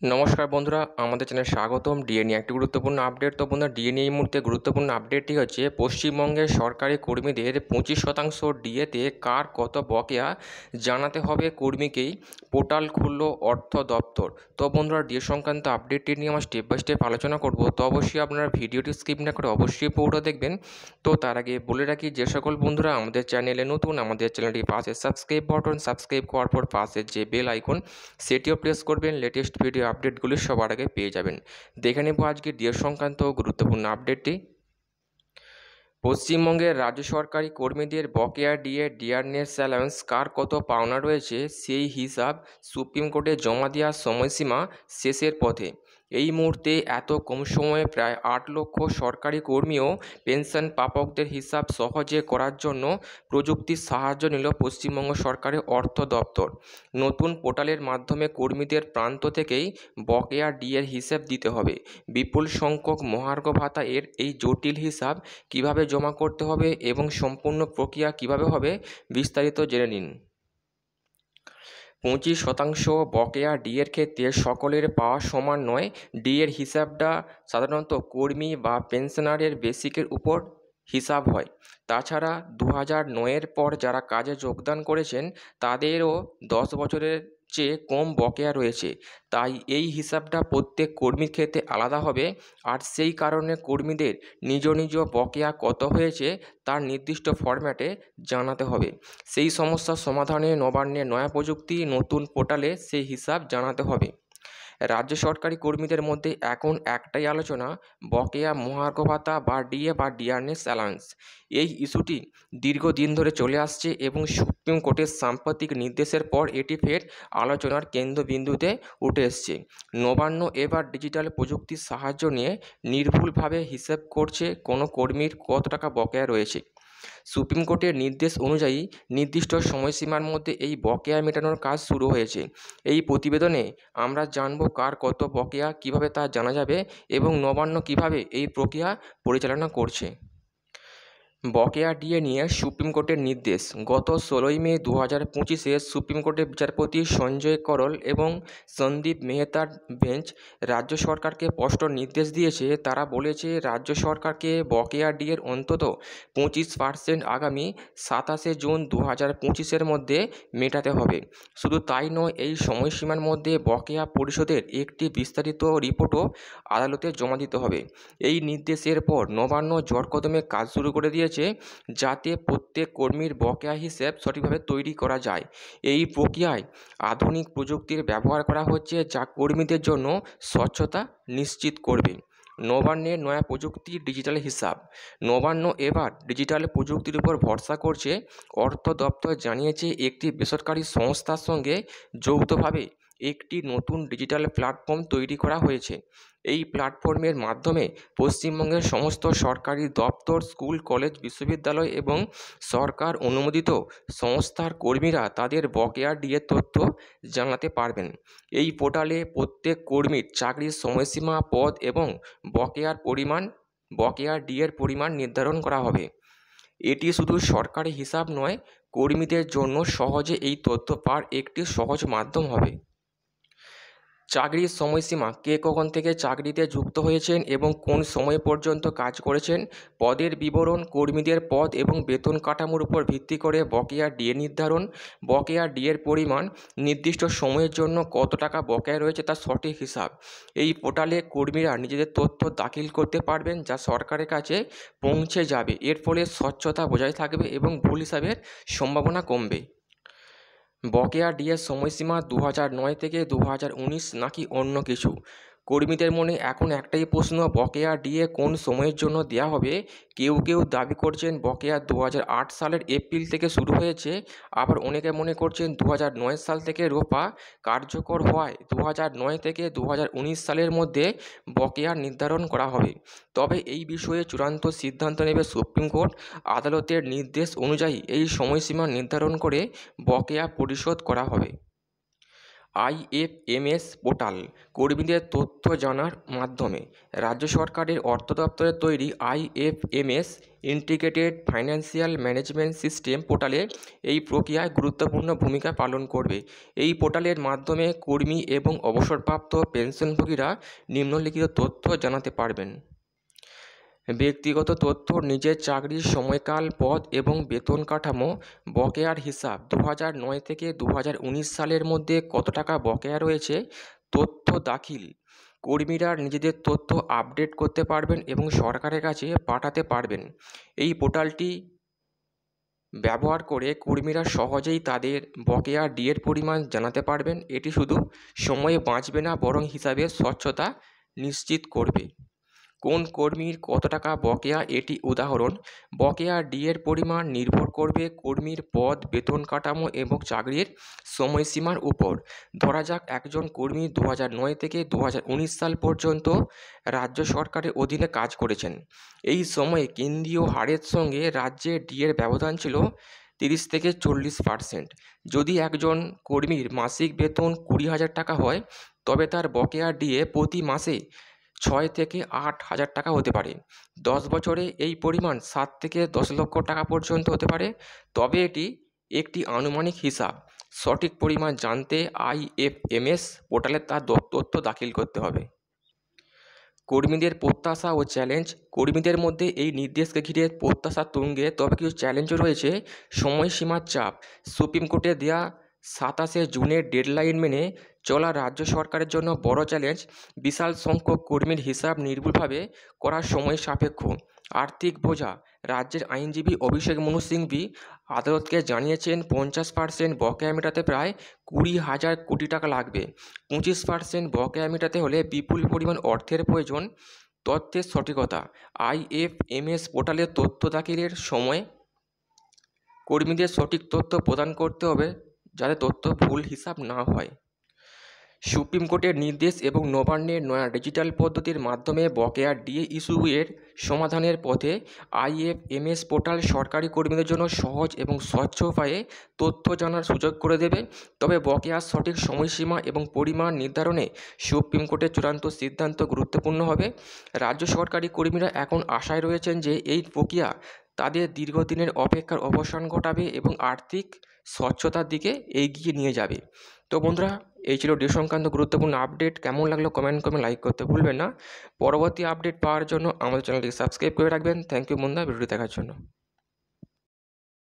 নমস্কার বন্ধুরা, আমাদের চ্যানেলে স্বাগতম। ডিএ নিয়ে একটি গুরুত্বপূর্ণ আপডেট। তো বন্ধুরা, ডিএ নিয়ে এই মুহূর্তে গুরুত্বপূর্ণ আপডেটটি হচ্ছে পশ্চিমবঙ্গের সরকারি কর্মীদের 25% ডিএতে কার কত বকেয়া জানাতে হবে কর্মীকেই, পোর্টাল খুলল অর্থ দপ্তর। তো বন্ধুরা, ডিএ সংক্রান্ত আপডেটটি নিয়ে আমরা স্টেপ বাই স্টেপ আলোচনা করব। তো অবশ্যই আপনারা ভিডিওটি স্কিপ না করে অবশ্যই পুরোটা দেখবেন। তো তার আগে বলে রাখি, যে সকল বন্ধুরা আমাদের চ্যানেলে নতুন, আমাদের চ্যানেলটি পাশে সাবস্ক্রাইব বাটন, সাবস্ক্রাইব করার পর পাশে যে বেল আইকন সেটিও প্রেস করবেন। লেটেস্ট ভিডিও আপডেটগুলি সবার আগে পেয়ে যাবেন। দেখে নেব আজকে ডিএ সংক্রান্ত গুরুত্বপূর্ণ আপডেটটি। পশ্চিমবঙ্গের রাজ্য সরকারি কর্মীদের বকেয়া ডিএ, ডিয়ারনেস অ্যালাউন্স কার কত পাওনা রয়েছে সেই হিসাব সুপ্রিম কোর্টে জমা দেওয়ার সময়সীমা শেষের পথে। এই মুহূর্তে এত কম সময়ে প্রায় 8 লক্ষ সরকারি কর্মী ও পেনশন প্রাপকদের হিসাব সহজে করার জন্য প্রযুক্তির সাহায্য নিল পশ্চিমবঙ্গ সরকারের অর্থ দপ্তর। নতুন পোর্টালের মাধ্যমে কর্মীদের প্রান্ত থেকেই বকেয়া ডিএর হিসাব দিতে হবে। বিপুল সংখ্যক মহার্ঘ ভাতা এর এই জটিল হিসাব কিভাবে জমা করতে হবে এবং সম্পূর্ণ প্রক্রিয়া কিভাবে হবে, বিস্তারিত জেনে নিন। 25% বকেয়া ডিএর ক্ষেত্রে সকলের পাওয়া সমান নয়। ডিএর হিসাবটা সাধারণত কর্মী বা পেনশনারের বেসিকের উপর হিসাব হয়। তাছাড়া 2009-এর পর যারা কাজে যোগদান করেছেন তাদেরও 10 বছরের চেয়ে কম বকেয়া রয়েছে। তাই এই হিসাবটা প্রত্যেক কর্মীর ক্ষেত্রে আলাদা হবে। আর সেই কারণে কর্মীদের নিজ নিজ বকেয়া কত হয়েছে তার নির্দিষ্ট ফরম্যাটে জানাতে হবে। সেই সমস্যার সমাধানে নবান্নের নয়া প্রযুক্তি নতুন পোর্টালে সেই হিসাব জানাতে হবে। রাজ্য সরকারি কর্মীদের মধ্যে এখন একটাই আলোচনা, বকেয়া মহার্ঘ ভাতা বা ডিএ বা ডিয়ারনেস অ্যালাউন্স। এই ইস্যুটি দীর্ঘদিন ধরে চলে আসছে এবং সুপ্রিম কোর্টের সাম্প্রতিক নির্দেশের পর এটি ফের আলোচনার কেন্দ্রবিন্দুতে উঠে এসছে। নবান্ন এবার ডিজিটাল প্রযুক্তির সাহায্য নিয়ে নির্ভুলভাবে হিসেব করছে কোনো কর্মীর কত টাকা বকেয়া রয়েছে। সুপ্রিম কোর্টের নির্দেশ অনুযায়ী নির্দিষ্ট সময়সীমার মধ্যে এই বকেয়া মেটানোর কাজ শুরু হয়েছে। এই প্রতিবেদনে আমরা জানব কার কত বকেয়া, কিভাবে তা জানা যাবে এবং নবান্ন কিভাবে এই প্রক্রিয়া পরিচালনা করছে। বকেয়া ডিএ নিয়ে সুপ্রিম কোর্টের নির্দেশ। গত 16ই মে 2025-এ সুপ্রিম কোর্টের বিচারপতি সঞ্জয় করল এবং সন্দীপ মেহতার বেঞ্চ রাজ্য সরকারকে স্পষ্ট নির্দেশ দিয়েছে। তারা বলেছে রাজ্য সরকারকে বকেয়া ডিএর অন্তত 25% আগামী 27শে জুন 2025-এর মধ্যে মেটাতে হবে। শুধু তাই নয়, এই সময়সীমার মধ্যে বকেয়া পরিশোধের একটি বিস্তারিত রিপোর্টও আদালতে জমা দিতে হবে। এই নির্দেশের পর নবান্ন জোরকদমে কাজ শুরু করে দিয়েছে যাতে প্রত্যেক কর্মীর বকেয়া হিসেব সঠিকভাবে তৈরি করা যায়। এই প্রক্রিয়ায় আধুনিক প্রযুক্তির ব্যবহার করা হচ্ছে যা কর্মীদের জন্য স্বচ্ছতা নিশ্চিত করবে। নবান্নের নয়া প্রযুক্তি ডিজিটাল হিসাব। নবান্ন এবার ডিজিটাল প্রযুক্তির উপর ভরসা করছে। অর্থ দপ্তর জানিয়েছে একটি বেসরকারি সংস্থার সঙ্গে যৌথভাবে একটি নতুন ডিজিটাল প্ল্যাটফর্ম তৈরি করা হয়েছে। এই প্ল্যাটফর্মের মাধ্যমে পশ্চিমবঙ্গের সমস্ত সরকারি দপ্তর, স্কুল, কলেজ, বিশ্ববিদ্যালয় এবং সরকার অনুমোদিত সংস্থার কর্মীরা তাদের বকেয়া ডিএর তথ্য জানাতে পারবেন। এই পোর্টালে প্রত্যেক কর্মীর চাকরির সময়সীমা, পদ এবং বকেয়া ডিএর পরিমাণ নির্ধারণ করা হবে। এটি শুধু সরকারি হিসাব নয়, কর্মীদের জন্য সহজে এই তথ্য পাওয়ার একটি সহজ মাধ্যম হবে। চাকরির সময়সীমা, কে কখন থেকে চাকরিতে যুক্ত হয়েছেন এবং কোন সময় পর্যন্ত কাজ করেছেন। পদের বিবরণ, কর্মীদের পদ এবং বেতন কাঠামোর উপর ভিত্তি করে বকেয়া ডিএ নির্ধারণ। বকেয়া ডিএর পরিমাণ, নির্দিষ্ট সময়ের জন্য কত টাকা বকেয়া রয়েছে তার সঠিক হিসাব। এই পোর্টালে কর্মীরা নিজেদের তথ্য দাখিল করতে পারবেন যা সরকারের কাছে পৌঁছে যাবে। এর ফলে স্বচ্ছতা বজায় থাকবে এবং ভুল হিসাবের সম্ভাবনা কমবে। বকেয়া ডিএর সময়সীমা 2009 থেকে 2019 নাকি অন্য কিছু? কর্মীদের মনে এখন একটাই প্রশ্ন, বকেয়া ডিএ কোন সময়ের জন্য দেওয়া হবে। কেউ কেউ দাবি করছেন বকেয়া 2008 সালের এপ্রিল থেকে শুরু হয়েছে। আবার অনেকে মনে করছেন 2009 সাল থেকে রোপা কার্যকর হওয়ায় 2009 থেকে 2019 সালের মধ্যে বকেয়া নির্ধারণ করা হবে। তবে এই বিষয়ে চূড়ান্ত সিদ্ধান্ত নেবে সুপ্রিম কোর্ট। আদালতের নির্দেশ অনুযায়ী এই সময়সীমা নির্ধারণ করে বকেয়া পরিশোধ করা হবে। আইএফএমএস পোর্টাল কর্মীদের তথ্য জানার মাধ্যমে রাজ্য সরকারের অর্থ দপ্তরের তৈরি IFMS integrated financial management system পোর্টালে এই প্রক্রিয়ায় গুরুত্বপূর্ণ ভূমিকা পালন করবে। এই পোর্টালের মাধ্যমে কর্মী এবং অবসরপ্রাপ্ত পেনশনভোগীরা নিম্নলিখিত তথ্য জানাতে পারবেন: ব্যক্তিগত তথ্য, নিজের চাকরির সময়কাল, পদ এবং বেতন কাঠামো, বকেয়ার হিসাব, 2009 থেকে 2019 সালের মধ্যে কত টাকা বকেয়া রয়েছে, তথ্য দাখিল। কর্মীরা নিজেদের তথ্য আপডেট করতে পারবেন এবং সরকারের কাছে পাঠাতে পারবেন। এই পোর্টালটি ব্যবহার করে কর্মীরা সহজেই তাদের বকেয়া ডিএর পরিমাণ জানাতে পারবেন। এটি শুধু সময় বাঁচবে না, বরং হিসাবে স্বচ্ছতা নিশ্চিত করবে। কোন কর্মীর কত টাকা বকেয়া, এটি উদাহরণ: বকেয়া ডিএর পরিমাণ নির্ভর করবে কর্মীর পদ, বেতন কাঠামো এবং চাকরির সময়সীমার উপর। ধরা যাক একজন কর্মী 2009 থেকে 2019 সাল পর্যন্ত রাজ্য সরকারের অধীনে কাজ করেছেন। এই সময়ে কেন্দ্রীয় হারের সঙ্গে রাজ্যের ডিএর ব্যবধান ছিল 30 থেকে 40%। যদি একজন কর্মীর মাসিক বেতন 20,000 টাকা হয়, তবে তার বকেয়া ডিএ প্রতি মাসে 6 থেকে 8,000 টাকা হতে পারে। 10 বছরে এই পরিমাণ 7 থেকে 10 লক্ষ টাকা পর্যন্ত হতে পারে। তবে এটি একটি আনুমানিক হিসাব। সঠিক পরিমাণ জানতে আইএফএমএস পোর্টালে তার তথ্য দাখিল করতে হবে। কর্মীদের প্রত্যাশা ও চ্যালেঞ্জ। কর্মীদের মধ্যে এই নির্দেশকে ঘিরে প্রত্যাশা তুঙ্গে, তবে কিছু চ্যালেঞ্জও রয়েছে। সময়সীমার চাপ। সুপ্রিম কোর্টে দেওয়া 27শে জুনের ডেডলাইন মেনে চলা রাজ্য সরকারের জন্য বড় চ্যালেঞ্জ। বিশাল সংখ্যক কর্মীর হিসাব নির্ভুলভাবে করা সময় সাপেক্ষ। আর্থিক বোঝা। রাজ্যের আইনজীবী অভিষেক মনু সিংভি আদালতকে জানিয়েছেন 50% বকেয়া মেটাতে প্রায় 20,000 কোটি টাকা লাগবে। 25% বকেয়া মেটাতে হলে বিপুল পরিমাণ অর্থের প্রয়োজন। তথ্যের সঠিকতা। আইএফএমএস পোর্টালে তথ্য দাখিলের সময় কর্মীদের সঠিক তথ্য প্রদান করতে হবে, যাতে তথ্য ভুল হিসাব না হয়। সুপ্রিম কোর্টের নির্দেশ এবং নবান্নের নয়া ডিজিটাল পদ্ধতির মাধ্যমে বকেয়া ডিএ ইস্যুয়ের সমাধানের পথে আইএফএমএস পোর্টাল সরকারি কর্মীদের জন্য সহজ এবং স্বচ্ছ উপায়ে তথ্য জানার সুযোগ করে দেবে। তবে বকেয়ার সঠিক সময়সীমা এবং পরিমাণ নির্ধারণে সুপ্রিম কোর্টের চূড়ান্ত সিদ্ধান্ত গুরুত্বপূর্ণ হবে। রাজ্য সরকারি কর্মীরা এখন আশায় রয়েছেন যে এই প্রক্রিয়া তাদের দীর্ঘদিনের অপেক্ষার অবসান ঘটাবে এবং আর্থিক স্বচ্ছতার দিকে এগিয়ে নিয়ে যাবে। তো বন্ধুরা, এই ছিল ডি সংক্রান্ত গুরুত্বপূর্ণ আপডেট। কেমন লাগলো কমেন্ট করে লাইক করতে ভুলবেন না। পরবর্তী আপডেট পাওয়ার জন্য আমাদের চ্যানেলটিকে সাবস্ক্রাইব করে রাখবেন। থ্যাংক ইউ বন্ধুরা, ভিডিওটি দেখার জন্য।